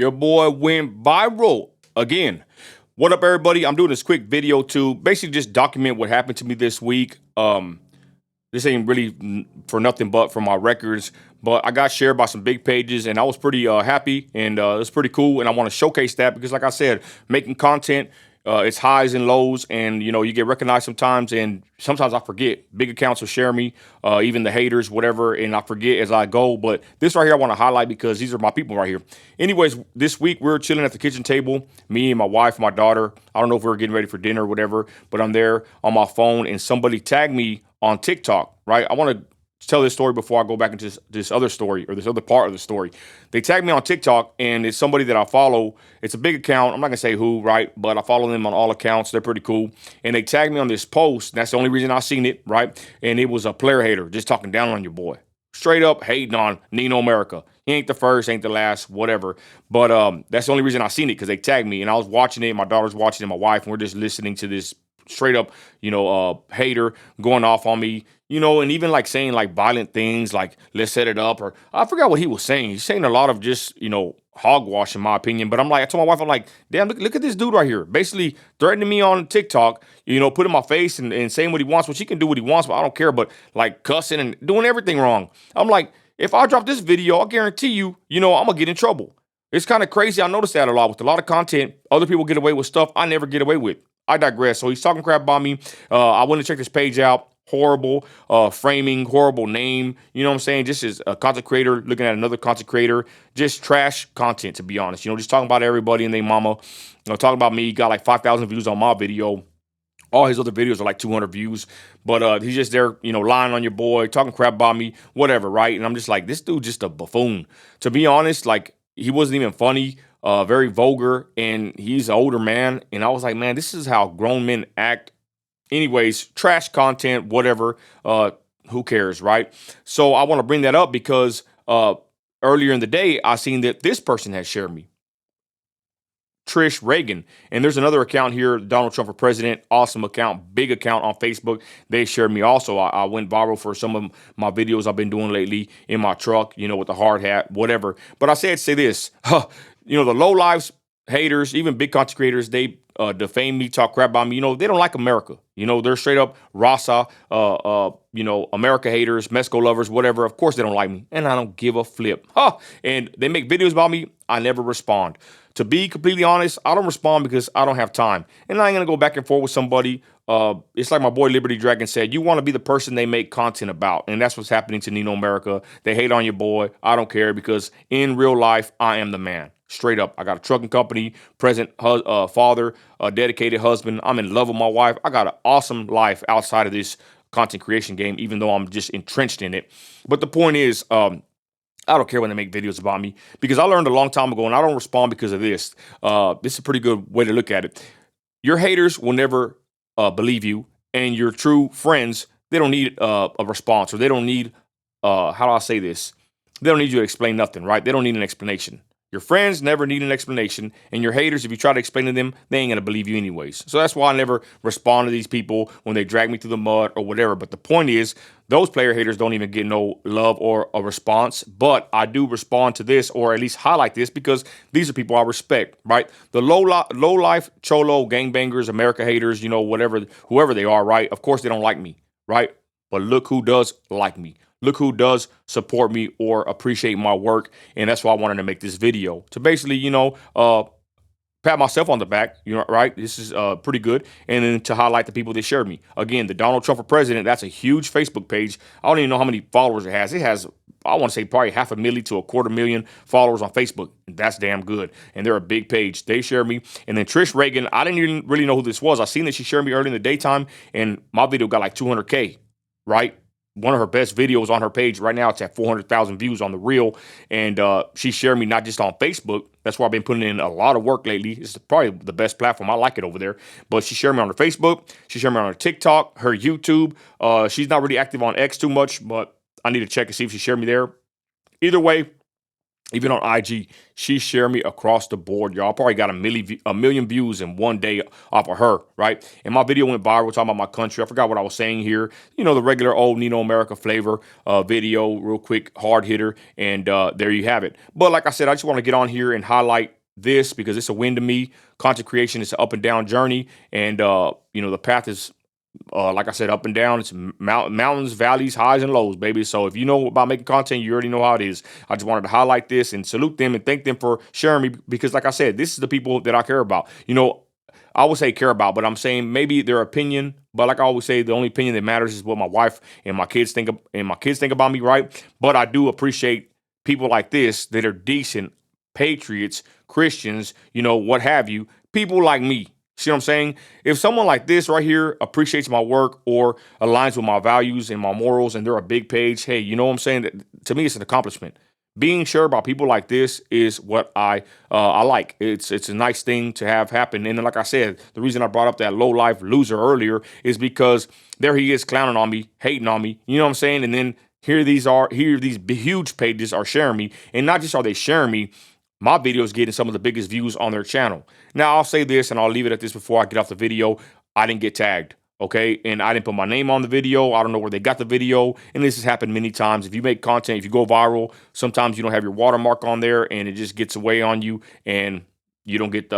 Your boy went viral again. What up, everybody? I'm doing this quick video to basically just document what happened to me this week. This ain't really for nothing but for my records, but I got shared by some big pages, and I was pretty happy, and it's pretty cool. And I want to showcase that because, like I said, making content, it's highs and lows, and you get recognized sometimes, and sometimes I forget. Big accounts will share me, even the haters, whatever, and I forget as I go. But this right here, I want to highlight because these are my people right here. Anyways, this week we were chilling at the kitchen table, me and my wife, my daughter. I don't know if we were getting ready for dinner or whatever, but I'm there on my phone, and somebody tagged me on TikTok, right? I want to tell this story before I go back into this other story or this other part of the story. They tagged me on TikTok, and it's somebody that I follow. It's a big account. I'm not gonna say who, right? But I follow them on all accounts. They're pretty cool. And they tagged me on this post. That's the only reason I seen it, right? And it was a player hater just talking down on your boy. Straight up hating on Nino America. He ain't the first, ain't the last, whatever. But that's the only reason I seen it because they tagged me, and I was watching it. My daughter's watching it, my wife, and we're just listening to this straight up, hater going off on me, and even like saying like violent things like let's set it up, or I forgot what he was saying. He's saying a lot of just, hogwash in my opinion. But I told my wife, I'm like, damn, look at this dude right here. Basically threatening me on TikTok, putting my face and saying what he wants, which he can do what he wants, but I don't care, but like cussing and doing everything wrong. I'm like, if I drop this video, I guarantee you, I'm gonna get in trouble. It's kind of crazy. I noticed that a lot with a lot of content. Other people get away with stuff I never get away with. I digress. So he's talking crap about me. I went to check this page out. Horrible framing, horrible name. You know what I'm saying? Just as a content creator looking at another content creator, just trash content, to be honest. Just talking about everybody and their mama. Talking about me. Got like 5,000 views on my video. All his other videos are like 200 views. But he's just there, lying on your boy, talking crap about me, whatever, right? And I'm just like, this dude just a buffoon. To be honest, like, he wasn't even funny. Very vulgar, and he's an older man. And I was like, man, this is how grown men act. Anyways, trash content, whatever. Who cares, right? So I want to bring that up because earlier in the day, I seen that this person had shared me. Trish Reagan. And there's another account here, Donald Trump for President. Awesome account, big account on Facebook. They shared me also. I went viral for some of my videos I've been doing lately in my truck, with the hard hat, whatever. But I say this, the low lives, haters, even big content creators, they defame me, talk crap about me. They don't like America. They're straight up Rasa, America haters, Mesco lovers, whatever. Of course they don't like me, and I don't give a flip. And they make videos about me. I never respond. To be completely honest, I don't respond because I don't have time. And I ain't going to go back and forth with somebody. It's like my boy Liberty Dragon said, you want to be the person they make content about. And that's what's happening to Nino America. They hate on your boy. I don't care because in real life, I am the man. Straight up. I got a trucking company, present father, a dedicated husband. I'm in love with my wife. I got an awesome life outside of this content creation game, even though I'm just entrenched in it. But the point is, I don't care when they make videos about me because I learned a long time ago, and I don't respond because of this. This is a pretty good way to look at it. Your haters will never believe you, and your true friends, they don't need a response, or they don't need, how do I say this? They don't need you to explain nothing, right? They don't need an explanation. Your friends never need an explanation, and your haters, if you try to explain to them, they ain't gonna believe you anyways. So that's why I never respond to these people when they drag me through the mud or whatever. But the point is, those player haters don't even get no love or a response. But I do respond to this, or at least highlight this, because these are people I respect, right? The low life cholo gangbangers, America haters, whatever, whoever they are, right? Of course they don't like me, right? But look who does like me. Look who does support me or appreciate my work. And that's why I wanted to make this video to basically, pat myself on the back, right? This is pretty good. And then to highlight the people that shared me. Again, the Donald Trump for President, that's a huge Facebook page. I don't even know how many followers it has. It has, I want to say, probably 500,000 to 250,000 followers on Facebook. That's damn good. And they're a big page. They share me. And then Trish Reagan, I didn't even really know who this was. I seen that she shared me early in the daytime, and my video got like 200K, right? One of her best videos on her page right now. It's at 400,000 views on the reel. And she shared me not just on Facebook. That's where I've been putting in a lot of work lately. It's probably the best platform. I like it over there. But she shared me on her Facebook. She shared me on her TikTok, her YouTube. She's not really active on X too much, but I need to check and see if she shared me there. Either way, even on IG, she shared me across the board, y'all. Probably got a million views in one day off of her, right? And my video went viral talking about my country. I forgot what I was saying here. You know, the regular old Nino America flavor video, real quick, hard hitter. And there you have it. But like I said, I just want to get on here and highlight this because it's a win to me. Content creation is an up and down journey. And, you know, the path is like I said, up and down. It's mountains, valleys, highs and lows, baby. So if you know about making content, you already know how it is. I just wanted to highlight this and salute them and thank them for sharing me because, like I said, this is the people that I care about. You know, I would say care about, but I'm saying maybe their opinion. But like I always say, the only opinion that matters is what my wife and my kids think about me, right? But I do appreciate people like this that are decent patriots, Christians, you know, what have you. People like me. See what I'm saying? If someone like this right here appreciates my work or aligns with my values and my morals and they're a big page, hey, you know what I'm saying? To me, it's an accomplishment. Being sure about people like this is what I like. It's a nice thing to have happen. And then, like I said, the reason I brought up that low life loser earlier is because there he is clowning on me, hating on me. You know what I'm saying? And then here these huge pages are sharing me, and not just are they sharing me, my video is getting some of the biggest views on their channel. Now, I'll say this, and I'll leave it at this before I get off the video. I didn't get tagged, okay? And I didn't put my name on the video. I don't know where they got the video, and this has happened many times. If you make content, if you go viral, sometimes you don't have your watermark on there, and it just gets away on you, and you don't get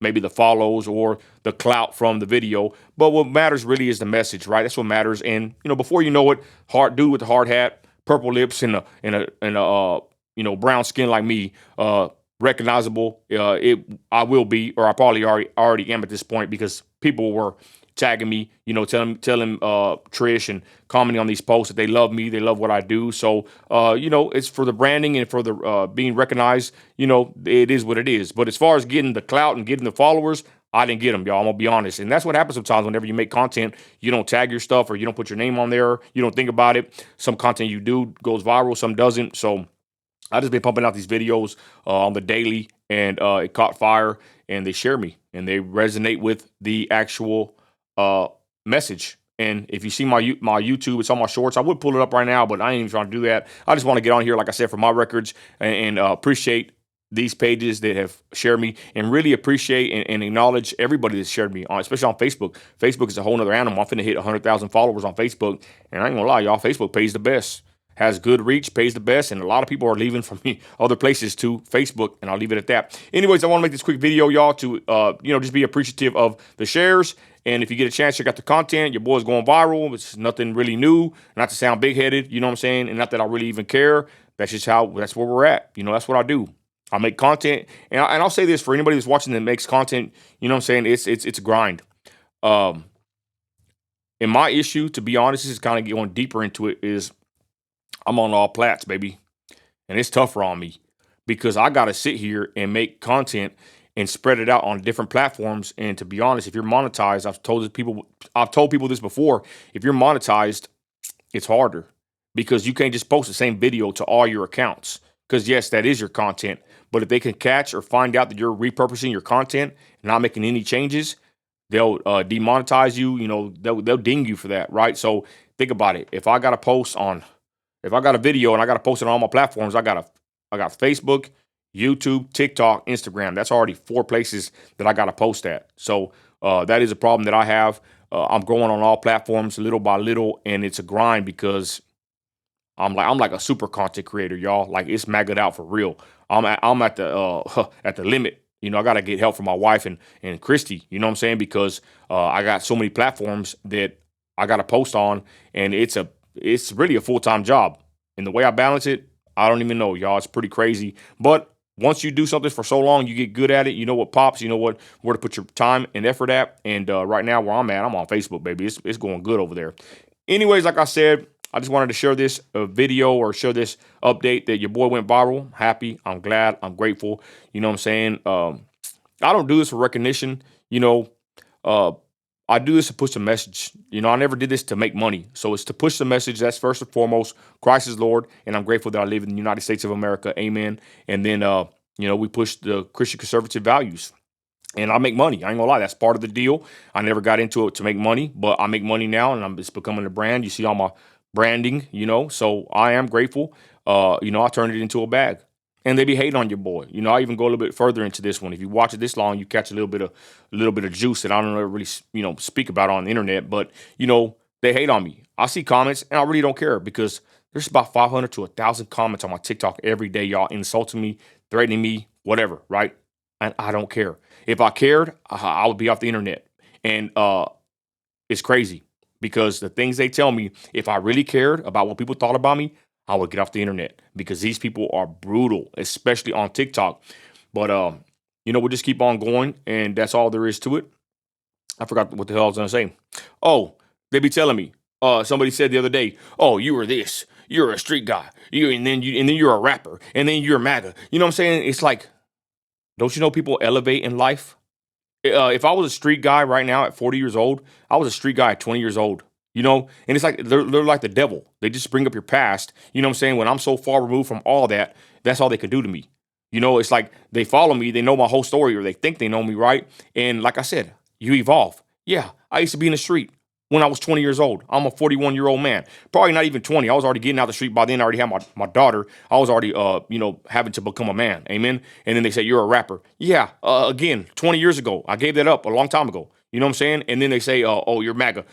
maybe the follows or the clout from the video. But what matters really is the message, right? That's what matters. And, you know, before you know it, hard dude with the hard hat, purple lips, and a you know, brown skin like me, recognizable. I will be, or I probably already am at this point because people were tagging me, you know, telling Trish and commenting on these posts that they love me, they love what I do. So, you know, it's for the branding and for the being recognized. You know, it is what it is. But as far as getting the clout and getting the followers, I didn't get them, y'all. I'm gonna be honest, and that's what happens sometimes whenever you make content. You don't tag your stuff, or you don't put your name on there. You don't think about it. Some content you do goes viral, some doesn't. So I just been pumping out these videos on the daily, and it caught fire, and they share me, and they resonate with the actual message. And if you see my YouTube, it's on my shorts. I would pull it up right now, but I ain't even trying to do that. I just want to get on here, like I said, for my records, and appreciate these pages that have shared me, and really appreciate and acknowledge everybody that's shared me, especially on Facebook. Facebook is a whole nother animal. I'm finna hit 100,000 followers on Facebook, and I ain't gonna lie, y'all, Facebook pays the best, has good reach, pays the best, and a lot of people are leaving from me other places to Facebook, and I'll leave it at that. Anyways, I want to make this quick video, y'all, to you know, just be appreciative of the shares. And if you get a chance, check out the content. Your boy's going viral. It's nothing really new. Not to sound big-headed, you know what I'm saying, and not that I really even care. That's just that's where we're at. You know, that's what I do. I make content, and I'll say this for anybody that's watching that makes content. You know what I'm saying? It's a grind. Um, and my issue, to be honest, is kind of going deeper into it, is I'm on all plats, baby. And it's tougher on me because I got to sit here and make content and spread it out on different platforms. And to be honest, if you're monetized, I've told people this before. If you're monetized, it's harder because you can't just post the same video to all your accounts. Because yes, that is your content. But if they can catch or find out that you're repurposing your content and not making any changes, they'll demonetize you. You know, they'll ding you for that, right? So think about it. If I got a video and I got to post it on all my platforms, I got Facebook, YouTube, TikTok, Instagram. That's already 4 places that I got to post at. So that is a problem that I have. I'm growing on all platforms little by little, and it's a grind because I'm like a super content creator, y'all. Like, it's maggoted out for real. I'm at the at the limit. You know, I got to get help from my wife and Christy. You know what I'm saying? Because I got so many platforms that I got to post on, and it's really a full-time job. And the way I balance it, I don't even know, y'all. It's pretty crazy. But once you do something for so long, you get good at it. You know what pops. You know where to put your time and effort at. And right now, where I'm at, I'm on Facebook, baby. It's going good over there. Anyways, like I said, I just wanted to share this video or share this update that your boy went viral. I'm happy. I'm glad. I'm grateful. You know what I'm saying? I don't do this for recognition. You know, I do this to push a message. You know, I never did this to make money. So it's to push the message. That's first and foremost. Christ is Lord, and I'm grateful that I live in the United States of America. Amen. And then, you know, we push the Christian conservative values. And I make money. I ain't gonna lie, that's part of the deal. I never got into it to make money, but I make money now, and it's becoming a brand. You see all my branding, you know. So I am grateful. You know, I turned it into a bag. and they be hating on your boy. You know, I even go a little bit further into this one. If you watch it this long, you catch a little bit of juice that I don't really speak about on the internet. But they hate on me. I see comments, and I really don't care because there's about 500 to 1,000 comments on my TikTok every day, y'all, insulting me, threatening me, whatever, right? And I don't care. If I cared, I would be off the internet. And it's crazy because the things they tell me, if I really cared about what people thought about me, I would get off the internet because these people are brutal, especially on TikTok. But we'll just keep on going, and that's all there is to it. I forgot what the hell I was gonna say. Oh, they be telling me. Somebody said the other day, "Oh, you were this. You're a street guy. And then you're a rapper, and then you're MAGA." You know what I'm saying? It's like, don't you know people elevate in life? If I was a street guy right now at 40 years old, I was a street guy at 20 years old. And it's like they're like the devil. They just bring up your past. You know what I'm saying? When I'm so far removed from all that, that's all they can do to me. It's like they follow me, they know my whole story, or they think they know me, right? And like I said, you evolve. Yeah, I used to be in the street when I was 20 years old. I'm a 41-year-old man. Probably not even 20. I was already getting out the street by then. I already had my daughter. I was already, having to become a man. Amen. And then they say, you're a rapper. Yeah, again, 20 years ago. I gave that up a long time ago. You know what I'm saying? And then they say, oh, you're MAGA.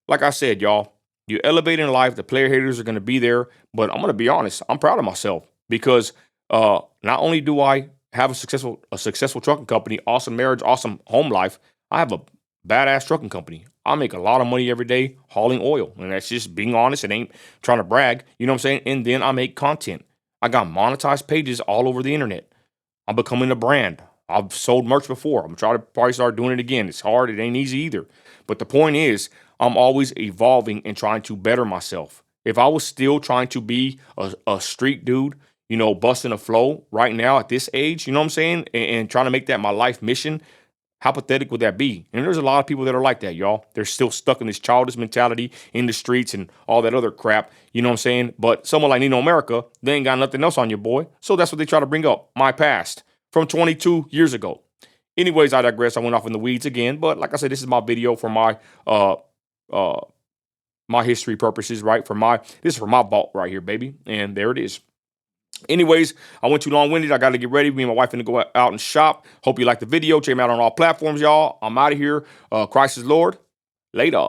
Like I said, y'all, you elevate in life. The player haters are going to be there. But I'm going to be honest. I'm proud of myself because not only do I have a successful trucking company, awesome marriage, awesome home life, I have a badass trucking company. I make a lot of money every day hauling oil. And that's just being honest. It ain't trying to brag. You know what I'm saying? And then I make content. I got monetized pages all over the internet. I'm becoming a brand. I've sold merch before. I'm trying to probably start doing it again. It's hard. It ain't easy either. But the point is, I'm always evolving and trying to better myself. If I was still trying to be a street dude, busting a flow right now at this age, you know what I'm saying? And trying to make that my life mission, how pathetic would that be? And there's a lot of people that are like that, y'all. They're still stuck in this childish mentality in the streets and all that other crap. You know what I'm saying? But someone like Nino America, they ain't got nothing else on you, boy. So that's what they try to bring up. My past from 22 years ago. Anyways, I digress. I went off in the weeds again. But like I said, this is my video for my history purposes, right? This is for my vault right here, baby. And there it is. Anyways, I went too long-winded. I got to get ready. Me and my wife going to go out and shop. Hope you like the video. Check me out on all platforms, y'all. I'm out of here. Christ is Lord. Later.